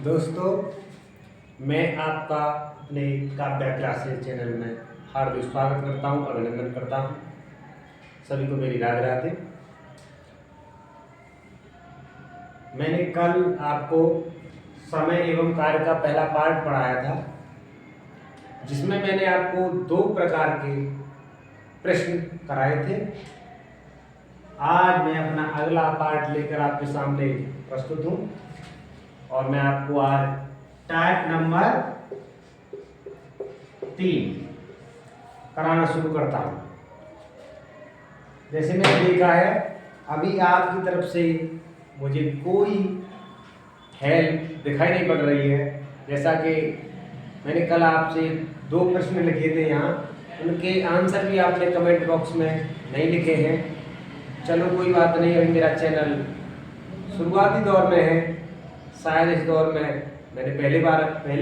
दोस्तों, मैं आपका अपने काव्या क्लासेस चैनल में हार्दिक स्वागत करता हूं, अभिनंदन करता हूं। सभी को मेरी राधे राधे। मैंने कल आपको समय एवं कार्य का पहला पार्ट पढ़ाया था, जिसमें मैंने आपको दो प्रकार के प्रश्न कराए थे। आज मैं अपना अगला पार्ट लेकर आपके सामने प्रस्तुत हूं और मैं आपको आज टाइप नंबर 3 कराना शुरू करता हूं। जैसे मैंने देखा है, अभी आपकी तरफ से मुझे कोई हेल्प दिखाई नहीं पड़ रही है। जैसा कि मैंने कल आपसे 2 प्रश्न लिखे थे, यहाँ उनके आंसर भी आपने कमेंट बॉक्स में नहीं लिखे हैं। चलो कोई बात नहीं, अभी मेरा चैनल शुरुआती दौर में है। शायद इस दौर में मैंने पहली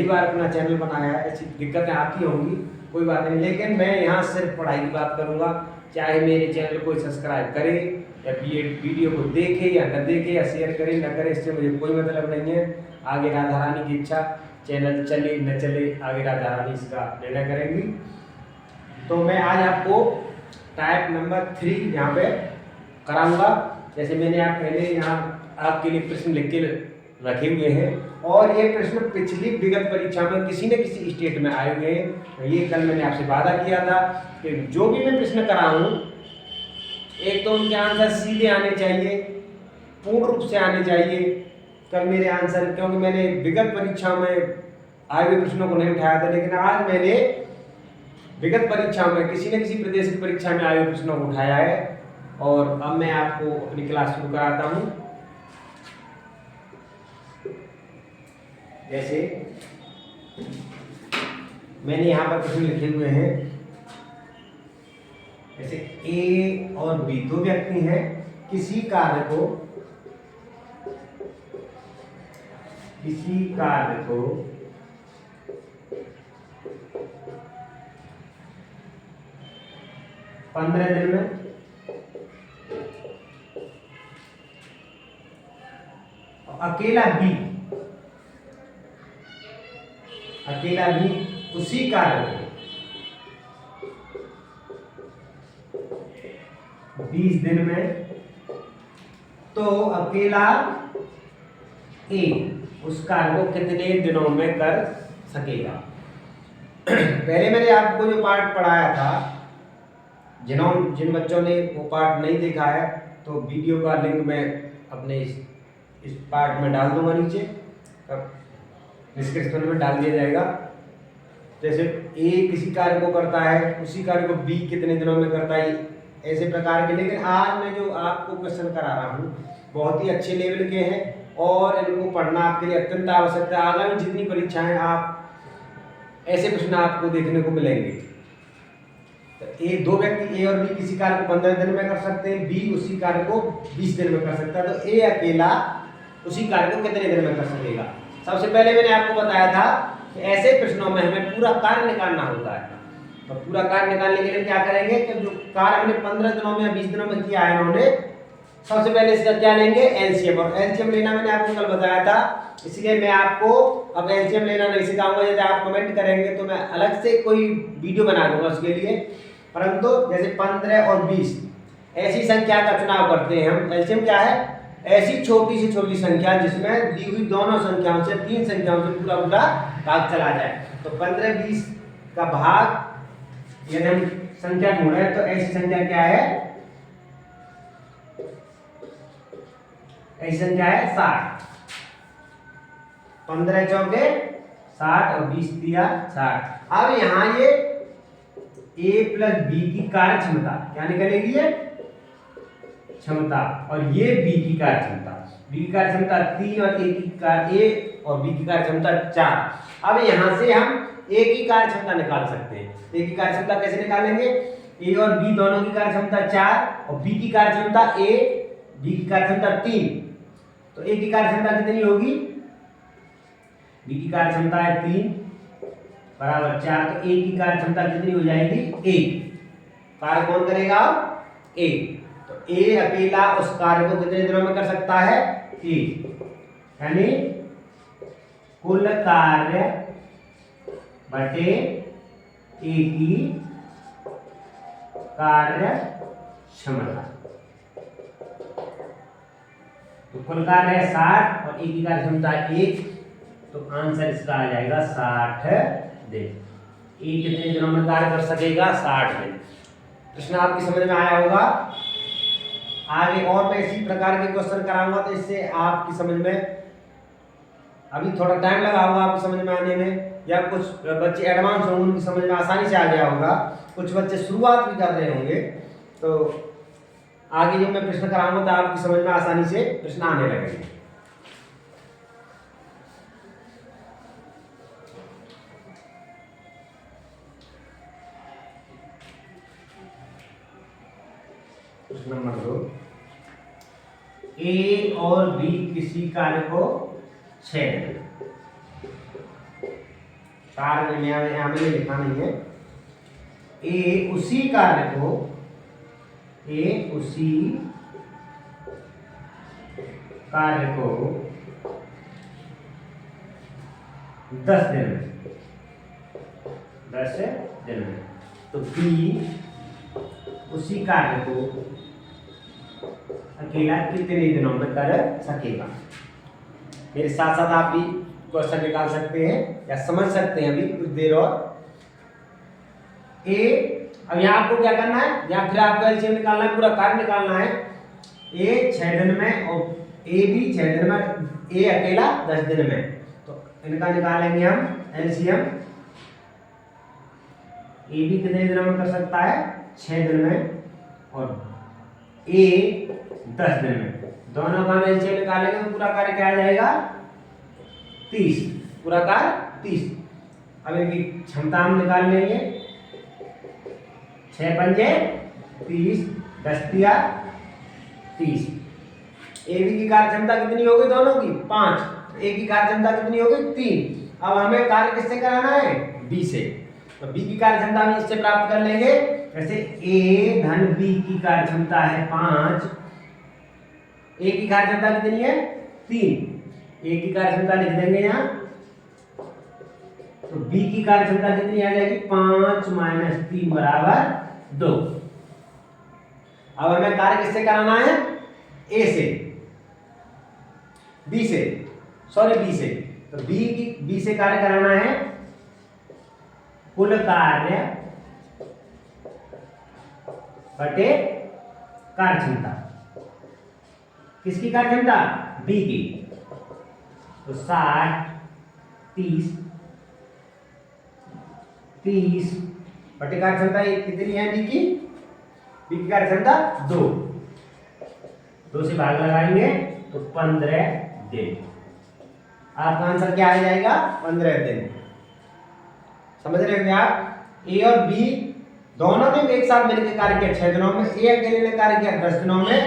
बार अपना चैनल बनाया है, ऐसी दिक्कतें आती होंगी, कोई बात नहीं। लेकिन मैं यहाँ सिर्फ पढ़ाई की बात करूँगा। चाहे मेरे चैनल को सब्सक्राइब करे या वीडियो को देखे या न देखे या शेयर करे न करे, इससे मुझे कोई मतलब नहीं है। आगे राधा रानी की इच्छा, चैनल चले न चले, आगे राधा रानी इसका निर्णय करेंगी। तो मैं आज आपको टाइप नंबर 3 यहाँ पे कराऊंगा। जैसे मैंने आप पहले यहाँ आपके लिए प्रश्न लिख के रखे हुए हैं, और ये प्रश्न पिछली विगत परीक्षा में किसी न किसी स्टेट में आए हुए हैं। ये कल मैंने आपसे वादा किया था कि जो भी मैं प्रश्न कराऊं, एक तो उनके आंसर सीधे आने चाहिए, पूर्ण रूप से आने चाहिए। कल मेरे आंसर, क्योंकि मैंने विगत परीक्षा में आए हुए प्रश्नों को नहीं उठाया था, लेकिन आज मैंने विगत परीक्षा में किसी न किसी प्रदेश की परीक्षा में आए हुए प्रश्नों को उठाया है। और अब मैं आपको अपनी क्लास शुरू कराता हूँ। जैसे मैंने यहाँ पर प्रश्न लिखे हुए हैं। जैसे ए और बी दो व्यक्ति हैं, किसी कार्य को 15 दिन में अकेला भी उसी कार्य को 20 दिन में, तो अकेला ए उस कार्य को कितने दिनों में कर सकेगा। पहले मैंने आपको जो पार्ट पढ़ाया था, जिन बच्चों ने वो पार्ट नहीं देखा है, तो वीडियो का लिंक मैं अपने इस पार्ट में डाल दूंगा, नीचे डिस्क्रिप्शन में डाल दिया जाएगा। जैसे ए किसी कार्य को करता है, उसी कार्य को बी कितने दिनों में करता है, ऐसे प्रकार के। लेकिन आज मैं जो आपको क्वेश्चन करा रहा हूँ, बहुत ही अच्छे लेवल के हैं और इनको पढ़ना आपके लिए अत्यंत आवश्यक है। आगामी जितनी परीक्षाएं, आप ऐसे प्रश्न आपको देखने को मिलेंगे। तो दो व्यक्ति ए और बी किसी कार्य को 15 दिन में कर सकते हैं, बी उसी कार्य को 20 दिन में कर सकता है। तो ए अकेला उसी कार्य को कितने दिन में कर सकेगा। सबसे पहले मैंने आपको बताया था कि ऐसे प्रश्नों में हमें पूरा कार्य निकालना होता है। तो पूरा कार्य निकालने के लिए क्या करेंगे कि जो कार्य हमने 15 दिनों में या 20 दिनों में किया है इन्होंने, सबसे पहले इसका क्या लेंगे, एलसीएम। और एलसीएम लेना मैंने आपको कल बताया था, इसलिए मैं आपको अब एलसीएम लेना नहीं सिखाऊंगा। यदि आप कमेंट करेंगे तो मैं अलग से कोई वीडियो बना दूंगा उसके लिए। परंतु जैसे 15 और 20 ऐसी संख्या का चुनाव करते हैं हम। एलसीएम क्या है, ऐसी छोटी से छोटी संख्या जिसमें दी हुई दोनों संख्याओं से, 3 संख्याओं से पूरा भाग चला जाए। तो 15-20 का भाग यदि हम संख्या ढूंढे तो ऐसी संख्या क्या है, ऐसी संख्या है 60। 15 चौके 60 और 20 दिया 60। अब यहाँ ये a प्लस बी की कार्य क्षमता क्या निकलेगी, ये क्षमता, और ये b की कार्य क्षमता। b की कार्य क्षमता 3 और a और b की कार्य क्षमता 4। अब यहाँ से हम a की कार्य क्षमता निकाल सकते हैं। a की कार्य क्षमता कैसे निकालेंगे, a और b दोनों की कार्य क्षमता 4 और b की कार्य क्षमता a, b की कार्य क्षमता 3। तो a की कार्य क्षमता कितनी होगी, b की कार्य क्षमता है 3 बराबर 4। तो a की कार्य क्षमता कितनी हो जाएगी, 1। कार्य कौन करेगा, a। तो a अकेला उस कार्य को कितने दिनों में कर सकता है, 1। यानी कुल कार्य बटे ए की कार्य क्षमता। तो कुल कार्य है 60 और ए की कार्य क्षमता 1, तो आंसर इसका आ जाएगा 60 दिन। ए कितने दिनों में कार्य कर सकेगा? 60 दिन। प्रश्न आपकी समझ में आया होगा। आगे और मैं इसी प्रकार के क्वेश्चन कराऊंगा, तो इससे आपकी समझ में अभी थोड़ा टाइम लगा होगा आपकी समझ में आने में, या कुछ बच्चे एडवांस होंगे उनकी समझ में आसानी से आ गया होगा, कुछ बच्चे शुरुआत भी कर रहे होंगे। तो आगे जो मैं प्रश्न कराऊंगा तो आपकी समझ में आसानी से प्रश्न आने लगेंगे। प्रश्न नंबर 2, ए और बी किसी कार्य को 6 दिन, कार्य में यहाँ में लिखा नहीं है, ए उसी कार्य को 10 दिन में, 10 दिन में, तो बी उसी कार्य को अकेला कितने दिनों में कर सकेगा। मेरे साथ साथ आप भी क्वेश्चन निकाल सकते हैं या समझ सकते हैं अभी कुछ देर और। ए, अब यहाँ आपको क्या करना है, या फिर आपको एलसीएम निकालना है, पूरा कार्य निकालना है। ए 6 दिन में और ए भी 6 दिन में, ए अकेला 10 दिन में, तो इनका निकालेंगे हम एलसीएम। ए भी कितने दिनों में कर सकता है? 6 दिन में, और ए 10 दिन में, दोनों का एलसीएम निकालेंगे तो पूरा कार्य क्या आ जाएगा? 30, पूरा कार्य 30। अब इनकी क्षमता हम निकाल लेंगे, 6 पंजे 30, 10 तिया 30। ए बी की कार्य क्षमता कितनी होगी दोनों की? 5। ए की कार्य क्षमता कितनी होगी? 3। अब हमें कार्य किससे कराना है? बी से। तो बी की कार्य क्षमता हम इससे प्राप्त कर लेंगे, जैसे ए धन बी की कार्य क्षमता है 5, ए की कार्य क्षमता कितनी है? 3। ए की कार्य क्षमता लिख देंगे यहाँ, तो बी की कार्य क्षमता कितनी आ जाएगी? 5 - 3 = 2। अब हमें कार्य किससे कराना है? ए से, बी से, बी से। तो बी से कार्य कराना है कुल कार्य बटे कार्य क्षमता। किसकी कार्य क्षमता? बी की। तो 60 30 बटे कार्य क्षमता कितनी है बी की? बी की कार्य क्षमता 2 से भाग लगाएंगे तो 15 दिन। आपका आंसर क्या आ जाएगा? 15 दिन। समझ रहे हैं आप? ए और बी दोनों ने एक साथ मिलकर कार्य किया 6 दिनों में, ए अकेले ने कार्य किया 10 दिनों में।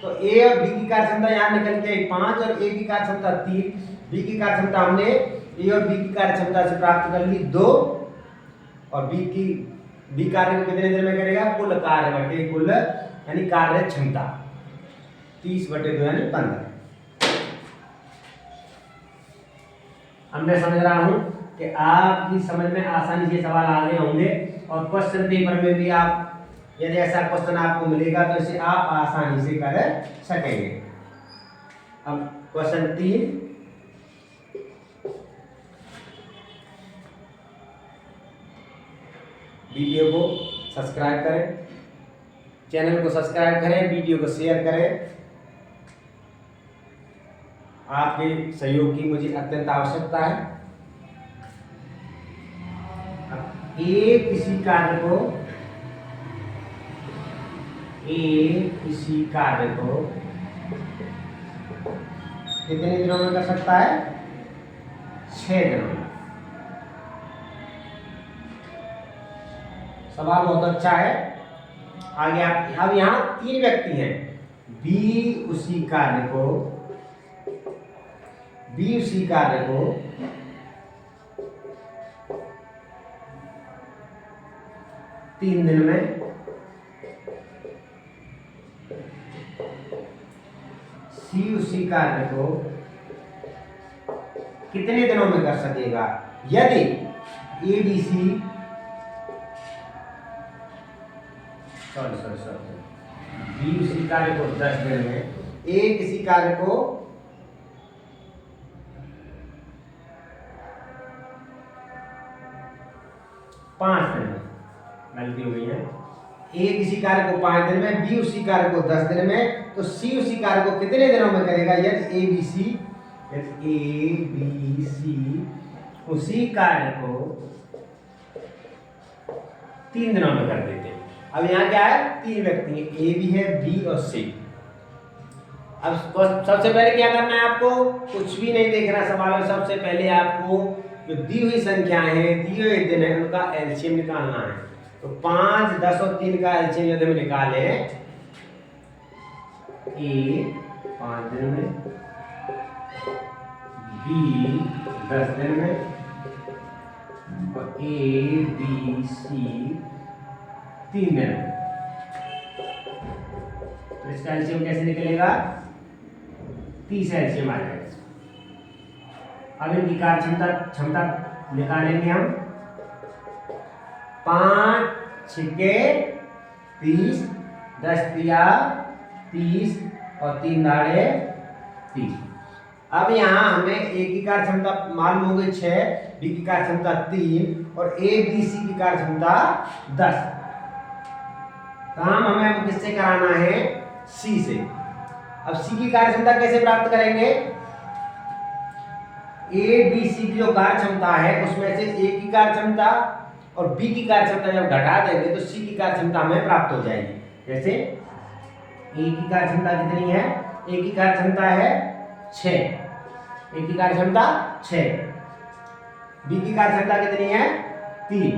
तो ए और बी की कार्य क्षमता यहाँ निकल के 5 और ए की कार्य क्षमता 3, बी की कार्य क्षमता हमने ए और बी की कार्य क्षमता से प्राप्त कर ली 2, और बी कार्य को कितने दिन में करेगा? कुल कार्य बटे कुल यानी कार्य क्षमता 30/2 यानी 15। अब मैं समझ रहा हूं कि आपकी समझ में आसानी से सवाल आ गए होंगे, और क्वेश्चन पेपर में भी आप यदि ऐसा क्वेश्चन आपको मिलेगा तो इसे आप आसानी से कर सकेंगे। अब क्वेश्चन 3, वीडियो को सब्सक्राइब करें, चैनल को सब्सक्राइब करें, वीडियो को शेयर करें। आपके सहयोग की मुझे अत्यंत आवश्यकता है। ए किसी कार्य को कितने दिनों में कर सकता है? 6 दिनों में। सवाल बहुत अच्छा है। आगे अब यहाँ 3 व्यक्ति हैं। बी उसी कार्य को 3 दिन में, सी उसी कार्य को कितने दिनों में कर सकेगा। यदि ए बी सी बी उसी कार्य को 10 दिन में, ए किसी कार्य को 5 दिन में, गलती हो गई है, ए किसी कार्य को 5 दिन में, बी उसी कार्य को 10 दिन में, तो सी उसी कार्य को कितने दिनों में करेगा। यदि ए बी सी उसी कार्य को 3 दिनों में कर देते हैं। अब यहाँ क्या है, 3 व्यक्ति हैं, ए बी है, बी और सी। अब सबसे पहले क्या करना है आपको, कुछ भी नहीं देखना सवाल में। सबसे पहले आपको जो दी हुई संख्याएं हैं, दिए हुए दिन है, उनका एलसीएम निकालना है। तो 5, 10 और 3 का एलसीएम यदि हम निकाले, ए 5 दिन में, बी 10 दिन में, और ए बी सी 3 दिन में, तो इसका एलसीएम कैसे निकलेगा, 30 एलसीएम आ जाएगा। अब इनकी कार्य क्षमता निकालेंगे हम। 5 छिके 30, 10 तिया 30 और 3 दाड़े 30। अब यहाँ हमें ए की कार्य क्षमता मालूम हो गई 6, बी की कार्य क्षमता 3 और ए बी सी की कार्य क्षमता 10। काम हमें अब किससे कराना है, सी से। अब सी की कार्य क्षमता कैसे प्राप्त करेंगे, ए बी सी की जो कार्य क्षमता है उसमें से ए की कार्य क्षमता और बी की कार्य क्षमता जब घटा देंगे तो सी की कार्य क्षमता हमें प्राप्त हो जाएगी। जैसे ए की कार्य क्षमता कितनी है, ए की कार्य क्षमता है 6, ए की कार्य क्षमता 6, बी की कार्य क्षमता कितनी है 3,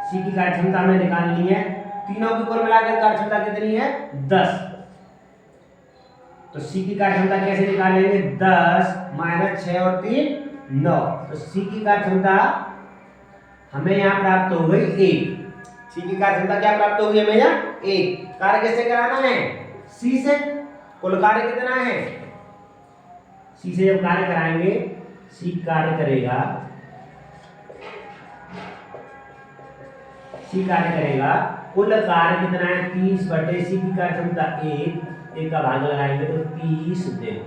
सी की कार्य क्षमता हमें निकालनी है। तीनों की कुल मिलाकर कार्य क्षमता कितनी है 10। तो सी की कार्य क्षमता कैसे निकालेंगे, 10 - 6 और 3 9। तो सी की कार्य क्षमता हमें यहाँ प्राप्त हो गई 1। सी की कार्य क्षमता क्या प्राप्त होगी हमें यहाँ 1। कार्य कैसे कराना है, सी से। कुल कार्य कितना है, सी से जब कार्य कराएंगे, सी कार्य करेगा, सी कार्य करेगा, कुल कार्य कितना है 30 बटे सी की कार्य क्षमता 1 का भाग लगाएंगे तो 30 दिन।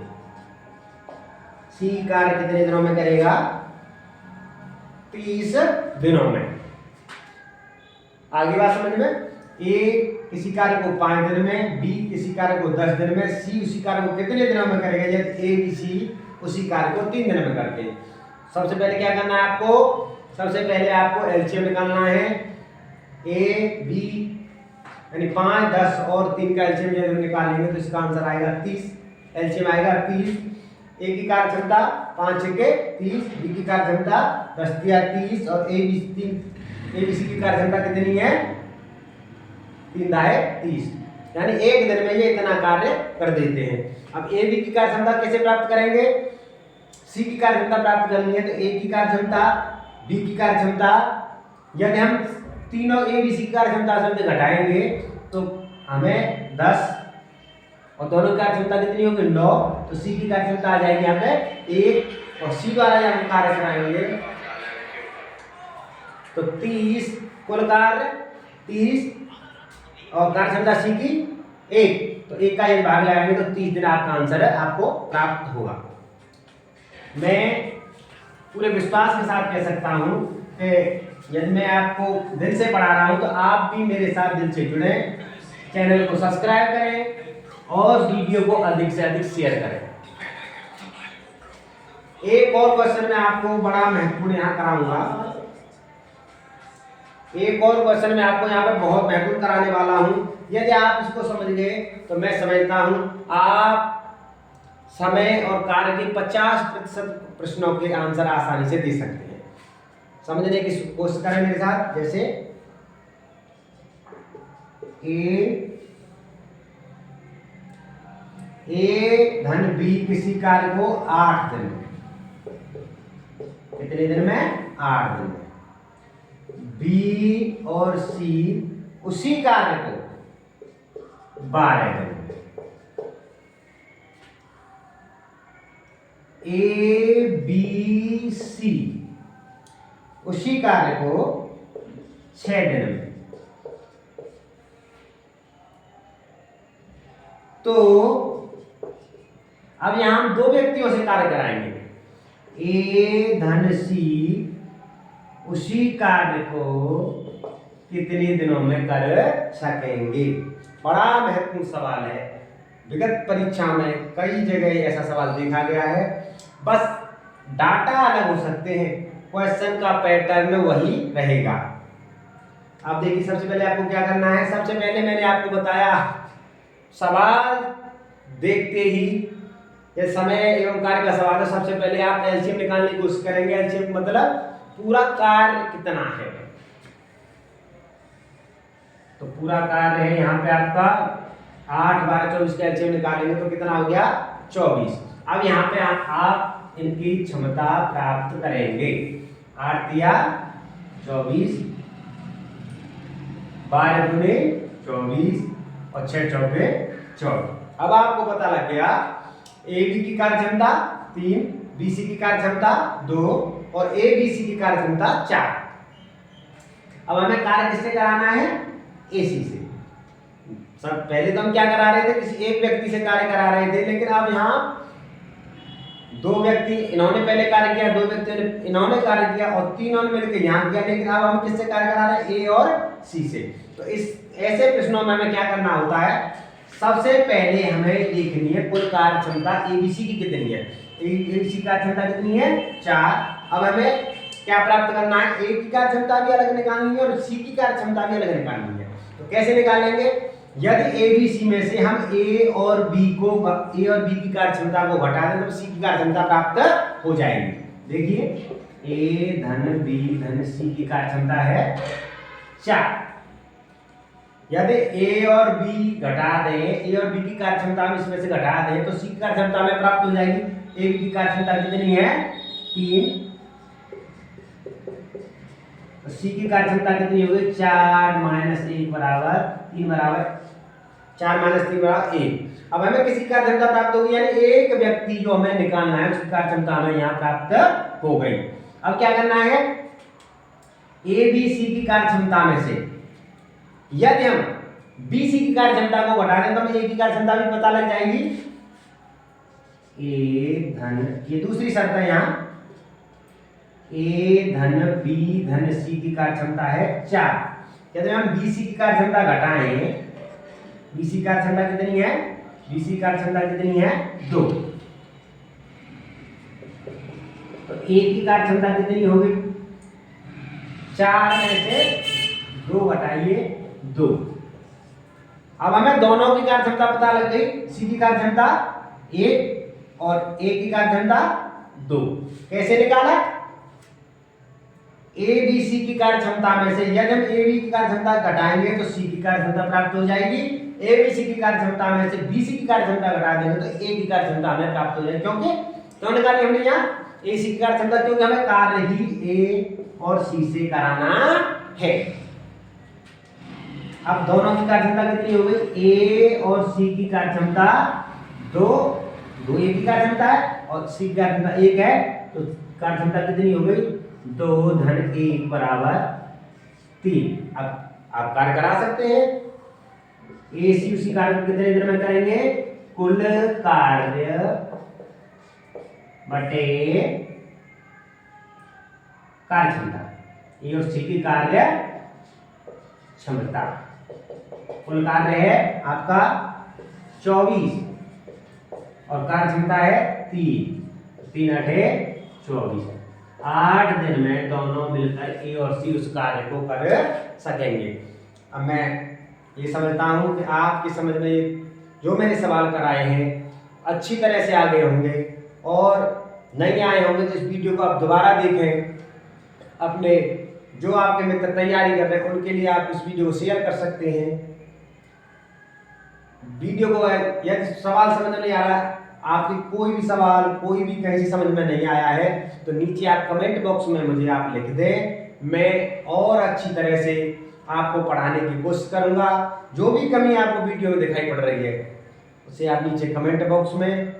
सी कार्य कितने दिनों में करेगा, 30 दिनों में। आगे बात समझ में, ए किसी कार्य को 5 दिन में, बी किसी कार्य को 10 दिन में, सी उसी कार्य को कितने दिनों में करेगा। यदि ए बी सी उसी कार्य को 3 दिन में करते हैं। सबसे पहले क्या करना है आपको, सबसे पहले आपको एलसीएम निकालना है। ए बी यानी 5, 10 और 3 का एलसीएम जब निकालेंगे तो इसका आंसर आएगा 30। एलसीएम आएगा 30। ए की कार्य क्षमता 5 छक्के 30, बी की कार्य क्षमता 10 तिया 30 और ए बी सी की कार्य क्षमता कितनी है 3 दाए 30। यानी एक दिन में ये इतना कार्य कर देते हैं। अब ए बी की कार्य क्षमता कैसे प्राप्त करेंगे, सी की कार्य क्षमता प्राप्त करनी है तो ए की कार्य क्षमता, बी की कार्य क्षमता, यदि हम तीनों ए बी सी की कार्य क्षमता से घटाएंगे तो हमें 10 और दोनों की कार्य क्षमता कितनी होगी 9। तो सी की कार्य क्षमता आ जाएगी यहाँ पे 1 और सी द्वारा जब हम कार्य कराएंगे तो 30, कुल कार्य 30 और कार्य क्षमता सी की 1, तो 1 का 1 भाग लगाएंगे तो 30 दिन आपका आंसर आपको प्राप्त होगा। मैं पूरे विश्वास के साथ कह सकता हूँ कि यदि मैं आपको दिल से पढ़ा रहा हूँ तो आप भी मेरे साथ दिल से जुड़े, चैनल को सब्सक्राइब करें और वीडियो को अधिक से अधिक शेयर करें। एक और क्वेश्चन मैं आपको बड़ा महत्वपूर्ण यहाँ कराऊंगा। एक और क्वेश्चन मैं आपको यहाँ पे बहुत महत्वपूर्ण कराने वाला हूँ। यदि आप इसको समझ गए तो मैं समझता हूँ आप समय और कार्य के 50% प्रश्नों के आंसर आसानी से दे सकते हैं। समझने की कोशिश करें मेरे साथ। जैसे ए धन बी किसी कार्य को 8 दिन में, कितने दिन में 8 दिन में, बी और सी उसी कार्य को 12 दिन में, ABC उसी कार्य को 6 दिन में। तो अब यहां हम 2 व्यक्तियों से कार्य कराएंगे। A धन C उसी कार्य को कितने दिनों में कर सकेंगे? बड़ा महत्वपूर्ण सवाल है। विगत परीक्षा में कई जगह ऐसा सवाल देखा गया है। बस डाटा अलग हो सकते हैं, क्वेश्चन का पैटर्न वही रहेगा। अब देखिए, सबसे पहले आपको क्या करना है। सबसे पहले मैंने आपको बताया, सवाल देखते ही ये समय एवं कार्य का सवाल है, सबसे पहले आप एलसीएम निकालने की कोशिश करेंगे। एलसीएम मतलब पूरा कार्य कितना है। तो पूरा कार्य है यहाँ पे आपका 8 12 24 का एलसीएम निकालेंगे तो कितना हो गया? 24। अब यहाँ पे आप इनकी क्षमता प्राप्त करेंगे। 8 दिया 24, 12 दूनी 24 और 6 चौके 24। अब आपको पता लग गया AB की कार्य क्षमता 3, BC की कार्य क्षमता 2 और ABC की कार्य क्षमता 4। अब हमें कार्य किससे कराना है? AC से। सब पहले तो हम क्या करा रहे थे? किसी एक व्यक्ति से कार्य करा रहे थे, लेकिन अब यहाँ 2 व्यक्ति इन्होंने पहले कार्य किया, 2 व्यक्ति इन्होंने कार्य किया और 3 ने मिलकर यहाँ किया। लेकिन अब हम किससे कार्य करा रहे हैं? A और C से। तो इस ऐसे प्रश्नों में हमें क्या करना होता है? सबसे पहले हमें देखनी है कुल कार्य क्षमता ABC की कितनी है। ABC का क्षमता कितनी है? 4। अब हमें क्या प्राप्त करना है? A की कार्य क्षमता भी अलग निकालनी है और C की कार्य क्षमता भी अलग निकालनी है। तो कैसे निकालेंगे? यदि ABC में से हम A और B की कार्य क्षमता को घटा दें तो C की कार्य क्षमता प्राप्त हो जाएगी। देखिए, A धन B धन C की कार्य क्षमता है 4। यदि A और B घटा दें, A और B की कार्य क्षमता हम इसमें से घटा दें तो C की कार्य क्षमता हमें प्राप्त हो जाएगी। A की कार्य क्षमता कितनी है? 3। तो C की कार्य क्षमता कितनी होगी? 4 - 1 बराबर 3 बराबर 4 - 3 बराबर 1। अब हमें किसी कार्य क्षमता प्राप्त होगी, यानी एक व्यक्ति जो हमें निकालना है उसकी कार्य क्षमता हमें यहाँ प्राप्त हो गई। अब क्या करना है? ABC की कार्य क्षमता में से यदि हम BC की कार्य क्षमता को घटा दें तो हमें A की कार्य क्षमता भी पता लग जाएगी। A धन, ये दूसरी शर्त है यहाँ, A धन B धन C की कार्य क्षमता है 4। यदि हम BC की कार्य क्षमता घटाएं, BC कार्य क्षमता कितनी है? BC कार्य क्षमता कितनी है? 2। तो A की कार्य क्षमता कितनी होगी? 4 में से 2 घटाइए 2। अब हमें दोनों की कार्य क्षमता पता लग गई। C की कार्य क्षमता 1 और A की कार्य क्षमता 2। कैसे निकाला? ABC की कार्य क्षमता में से यदि हम AB की कार्य क्षमता घटाएंगे तो C की कार्य क्षमता प्राप्त हो जाएगी। ABC की कार्य क्षमता में से BC की कार्य क्षमता घटा देंगे तो A की कार्य क्षमता हमें प्राप्त हो जाएगी। क्योंकि क्यों निकाली हमने यहाँ AC की कार्य क्षमता? क्योंकि हमें कार्य ही A और C से कराना है। अब दोनों की कार्य क्षमता कितनी हो गई? A और C की कार्य क्षमता 2 A की कार्य क्षमता है और C की कार्य क्षमता 1 है। तो कार्य क्षमता कितनी हो गई? 2 धन 1 बराबर 3। अब आप कार्य करा सकते हैं। AC उसी कार्य को कितने दिन में करेंगे? कुल कार्य बटे कार्य क्षमता। A और C की कार्य क्षमता, कुल कार्य है आपका 24 और कार्य क्षमता है 3। 3 × 24। 8 दिन में दोनों मिलकर A और C उस कार्य को कर सकेंगे। अब मैं ये समझता हूँ कि आपकी समझ में जो मैंने सवाल कराए हैं अच्छी तरह से आ गए होंगे, और नहीं आए होंगे तो इस वीडियो को आप दोबारा देखें। अपने जो आपके मित्र तैयारी कर रहे हैं उनके लिए आप इस वीडियो को शेयर कर सकते हैं। वीडियो को यदि सवाल समझ में नहीं आ रहा, आपकी कोई भी सवाल कोई भी कहीं से समझ में नहीं आया है तो नीचे आप कमेंट बॉक्स में मुझे आप लिख दें। मैं और अच्छी तरह से आपको पढ़ाने की कोशिश करूंगा। जो भी कमी आपको वीडियो में दिखाई पड़ रही है उसे आप नीचे कमेंट बॉक्स में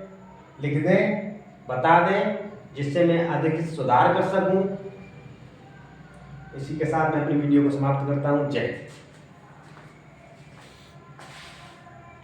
लिख दें। बता दें, जिससे मैं अधिक सुधार कर सकूं। इसी के साथ मैं अपनी वीडियो को समाप्त करता हूं। जय हिंद।